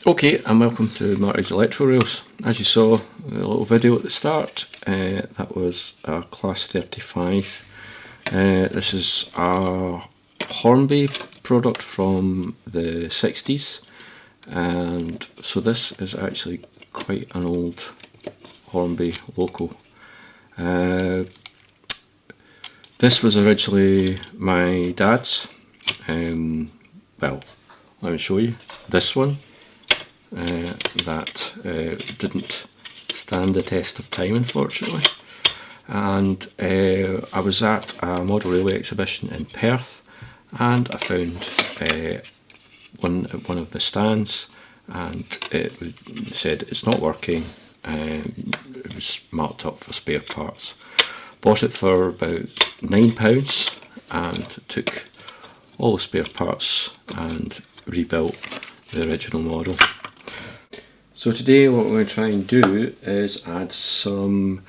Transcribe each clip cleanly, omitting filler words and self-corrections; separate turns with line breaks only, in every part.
Okay, and welcome to Marty's Electrorails. As you saw in the little video at the start, that was a Class 35. This is a Hornby product from the 60s, and so this is actually quite an old Hornby loco. This was originally my dad's. Well, let me show you this one. That didn't stand the test of time, unfortunately. And I was at a model railway exhibition in Perth, and I found one at one of the stands, and it said it's not working. It was marked up for spare parts. Bought it for about £9 and took all the spare parts and rebuilt the original model. So today what we're going to try and do is add some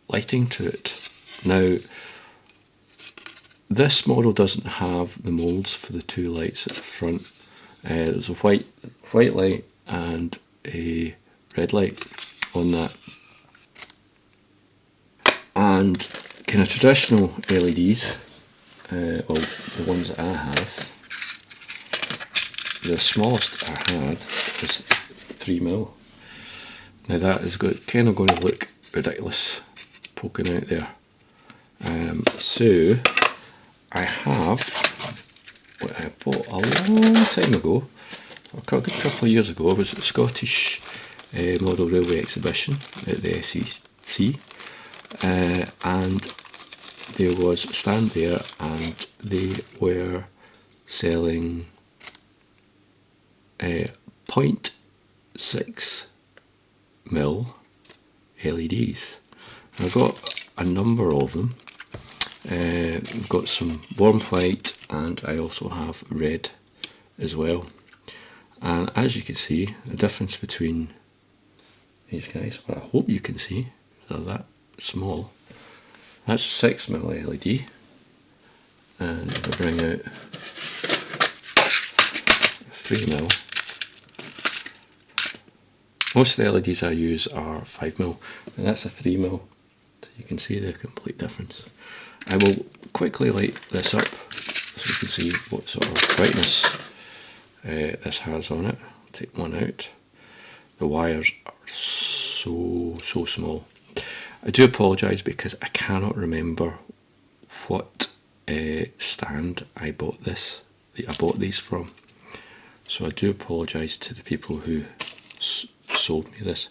lighting to it. Now, this model doesn't have the moulds for the two lights at the front. There's a white light and a red light on that. And kind of traditional LEDs, well, the ones that I have, the smallest I had was 3mm. Now that is kind of going to look ridiculous poking out there. So I have what I bought a long time ago, a good couple of years ago. It was at the Scottish Model Railway Exhibition at the SEC, and there was a stand there and they were selling 0.6mm LEDs. I've got a number of them. I've got some warm white and I also have red as well. And as you can see, the difference between these guys, well, I hope you can see, they're that small. That's a 6mm LED. And if I bring out 3mm, most of the LEDs I use are 5mm, and that's a 3mm, so you can see the complete difference. I will quickly light this up so you can see what sort of brightness this has on it. I'll take one out. The wires are so small. I do apologise because I cannot remember what stand I bought these from. So I do apologise to the people who sold me this.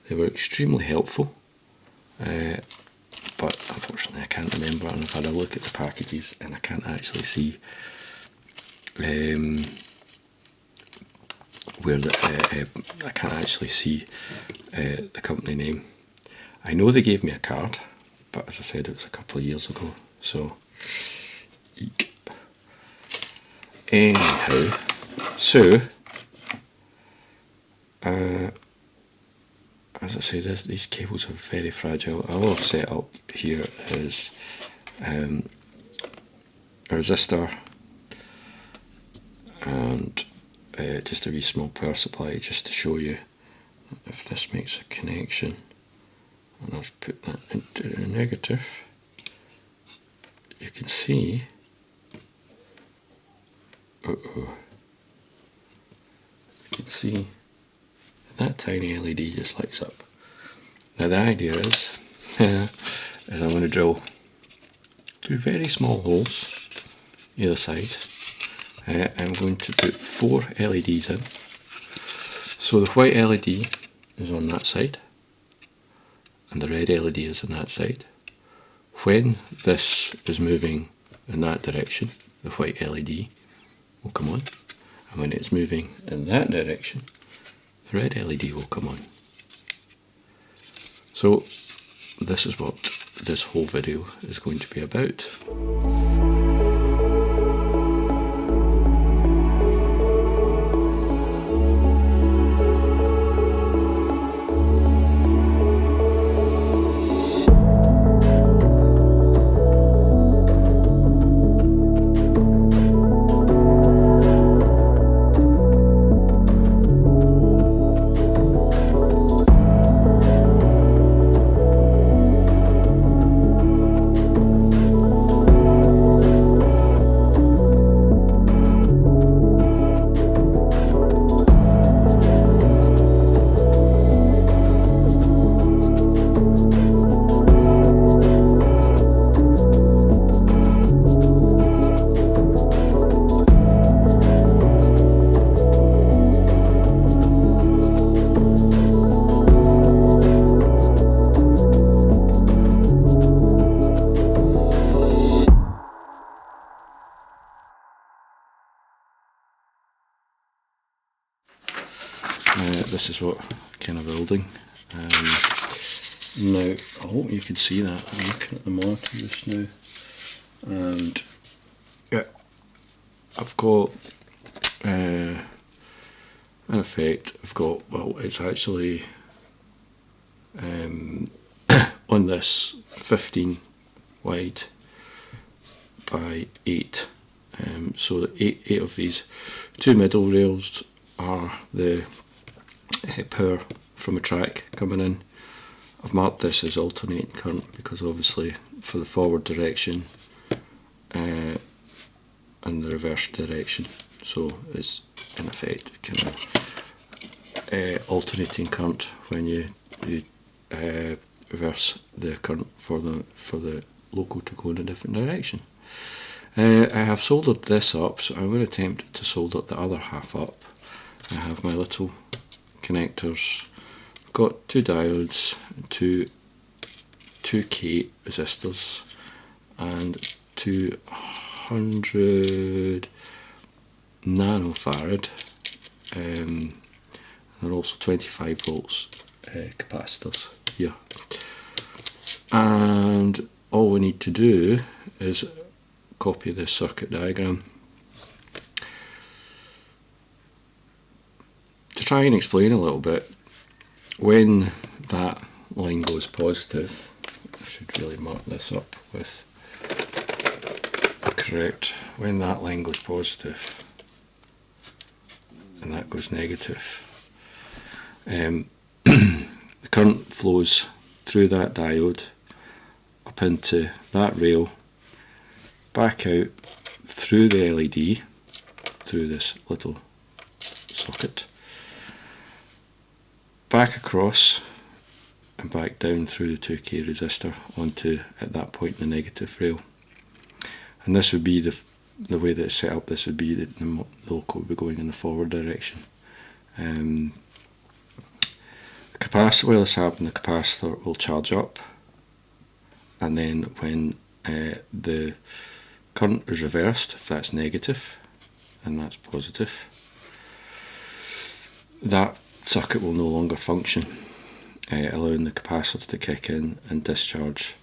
They were extremely helpful, but unfortunately I can't remember, and I've had a look at the packages and I can't actually see where I can't actually see the company name. I know they gave me a card, but as I said, it was a couple of years ago, so eek. Anyhow, so as I say, these cables are very fragile. All I've set up here is a resistor and just a wee small power supply, just to show you if this makes a connection. And I'll put that into the negative. You can see, you can see that tiny LED just lights up. Now the idea is I'm going to drill two very small holes either side. I'm going to put 4 LEDs in. So the white LED is on that side and the red LED is on that side. When this is moving in that direction, the white LED will come on, and when it's moving in that direction, the red LED will come on. So this is what this whole video is going to be about. this is what kind of building. Now, I hope you can see that. I'm looking at the monitor just now, and yeah, I've got in effect, I've got, well, it's actually on this 15 wide by 8. So the eight of these. 2 middle rails are the power from a track coming in. I've marked this as alternating current because obviously for the forward direction and the reverse direction, so it's in effect kind of alternating current when you reverse the current for the loco to go in a different direction. I have soldered this up, so I'm going to attempt to solder the other half up. I have my little connectors. I've got 2 diodes, 2K resistors, and 200 nanofarad. There are also 25 volts capacitors here. And all we need to do is copy this circuit diagram. To try and explain a little bit, when that line goes positive, I should really mark this up with correct, when that line goes positive and that goes negative, the current flows through that diode up into that rail, back out through the LED, through this little socket, back across and back down through the 2K resistor onto, at that point, the negative rail. And this would be the way that it's set up. This would be the loco would be going in the forward direction. The capacitor, while this happens, the capacitor will charge up, and then when the current is reversed, if that's negative and that's positive, that circuit will no longer function, allowing the capacitor to kick in and discharge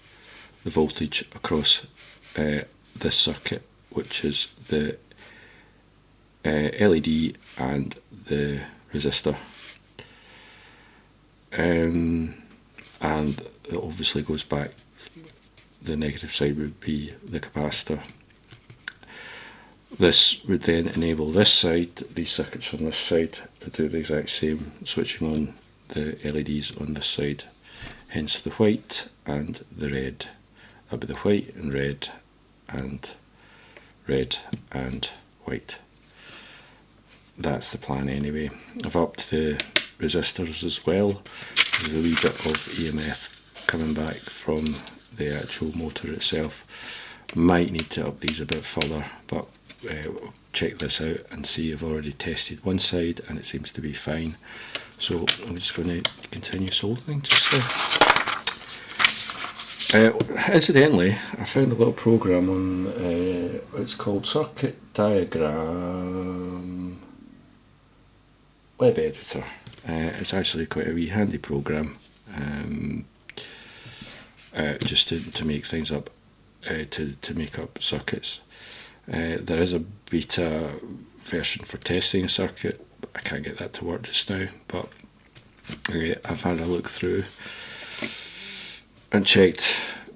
the voltage across this circuit, which is the LED and the resistor. And it obviously goes back, the negative side would be the capacitor. This would then enable this side, these circuits on this side, to do the exact same, switching on the LEDs on this side, hence the white and the red. That would be the white and red and white. That's the plan anyway. I've upped the resistors as well. There's a wee bit of EMF coming back from the actual motor itself. Might need to up these a bit further, but check this out and see. I've already tested one side and it seems to be fine, so I'm just going to continue soldering just there. Incidentally, I found a little program on it's called Circuit Diagram Web Editor. It's actually quite a wee handy program, just to make things up, to make up circuits. There is a beta version for testing a circuit. I can't get that to work just now, but I've had a look through and checked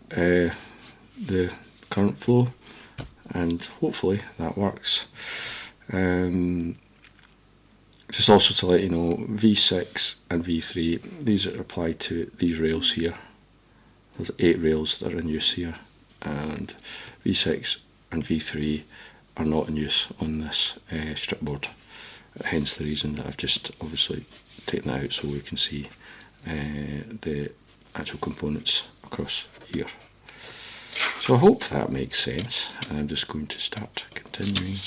the current flow, and hopefully that works. Just also to let you know, V6 and V3, these are applied to these rails here. There's 8 rails that are in use here, and V6 and V3 are not in use on this strip board, hence the reason that I've just obviously taken that out so we can see the actual components across here. So I hope that makes sense. I'm just going to start continuing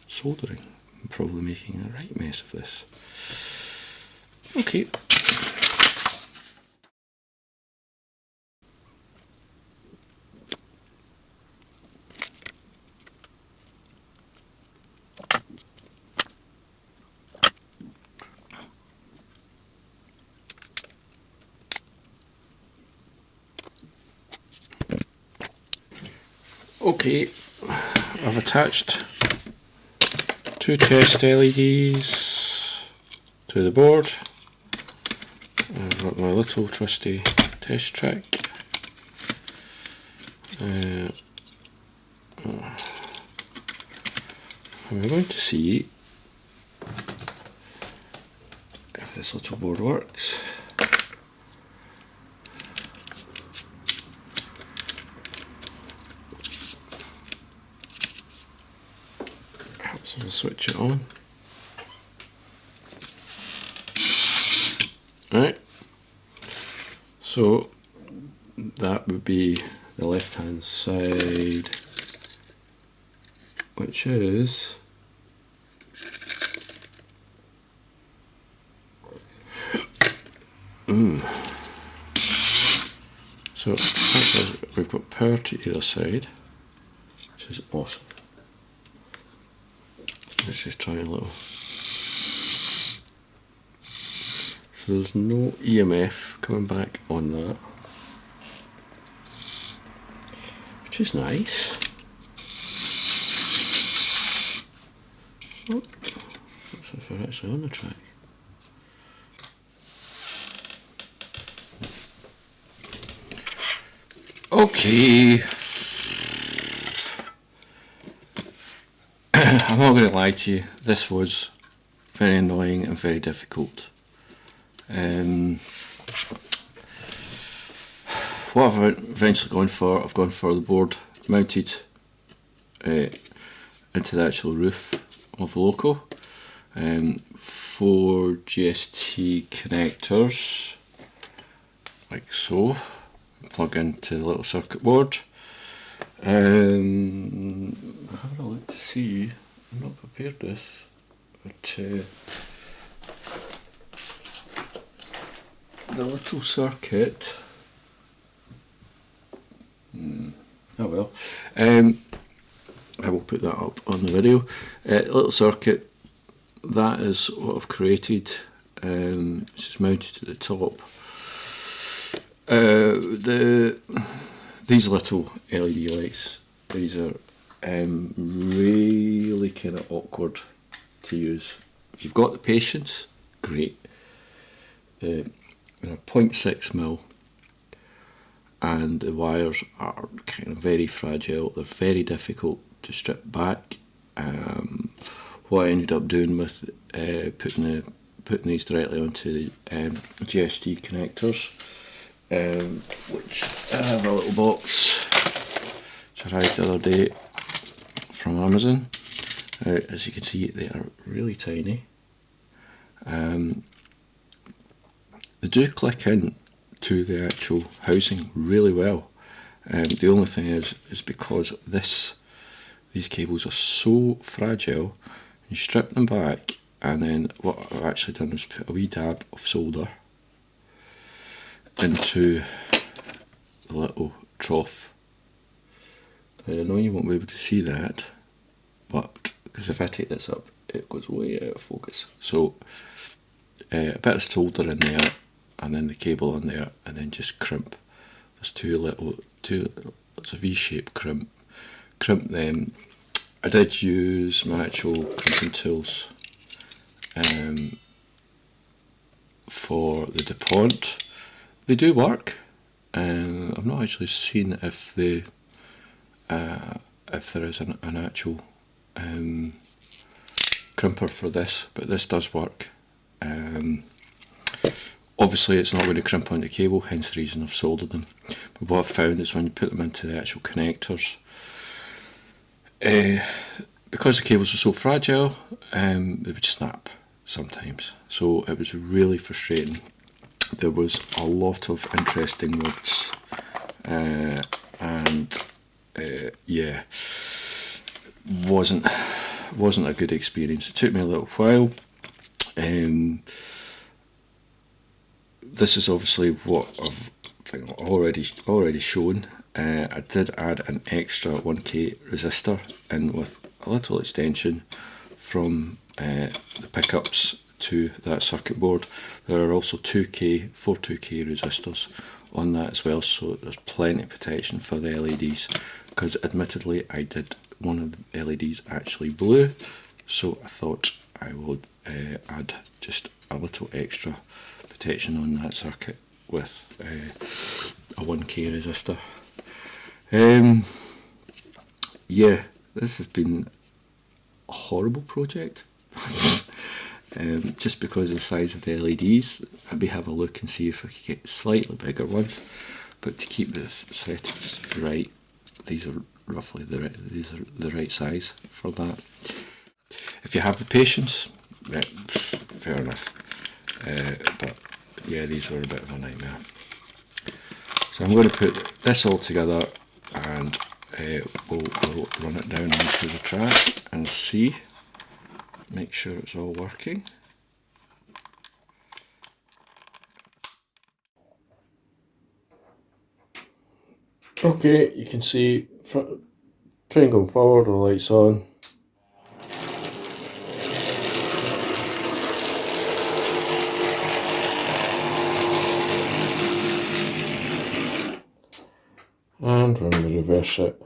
soldering. I'm probably making a right mess of this. Okay. Okay, I've attached 2 test LEDs to the board. I've got my little trusty test track. And we're going to see if this little board works. So we'll switch it on. Right, so that would be the left hand side, which is so we've got power to either side, which is awesome. Let's just try a little. So there's no EMF coming back on that, which is nice. Oh, looks like we're actually on the track. Okay. I'm not going to lie to you, this was very annoying and very difficult. What I've eventually gone for, I've gone for the board mounted into the actual roof of the loco. 4 GST connectors, like so, plug into the little circuit board. Having a look to see, I'm not prepared this, but the little circuit, oh well, I will put that up on the video. Little circuit, that is what I've created, it's just mounted to the top. These little LED lights, these are really kind of awkward to use. If you've got the patience, great. They're 0.6mm and the wires are kind of very fragile, they're very difficult to strip back. What I ended up doing with putting these directly onto the GST connectors, which I have a little box which arrived the other day from Amazon. As you can see, they are really tiny. They do click in to the actual housing really well. The only thing is because these cables are so fragile, you strip them back, and then what I've actually done is put a wee dab of solder into the little trough. I know you won't be able to see that, but because if I take this up, it goes way out of focus. So a bit of solder in there, and then the cable on there, and then just crimp. There's it's a V-shaped crimp them. I did use my actual crimping tools for the DuPont. They do work. I've not actually seen if there is an actual crimper for this, but this does work. Obviously it's not going to crimp onto the cable, hence the reason I've soldered them. But what I've found is when you put them into the actual connectors, because the cables are so fragile, they would snap sometimes. So it was really frustrating. There was a lot of interesting words, and yeah, wasn't a good experience. It took me a little while. This is obviously what I've already shown. I did add an extra 1K resistor in with a little extension from the pickups to that circuit board. There are also 4 2K resistors on that as well, so there's plenty of protection for the LEDs. because admittedly I did one of the LEDs actually blue, so I thought I would add just a little extra protection on that circuit with a 1K resistor. Yeah, this has been a horrible project. Just because of the size of the LEDs, maybe have a look and see if I could get slightly bigger ones. But to keep this settings right, these are roughly the right size for that. If you have the patience, yeah, fair enough. But yeah, these were a bit of a nightmare. So I'm going to put this all together and we'll run it down onto the track and see. Make sure it's all working. Okay, you can see train going forward, the lights on. And when we reverse it,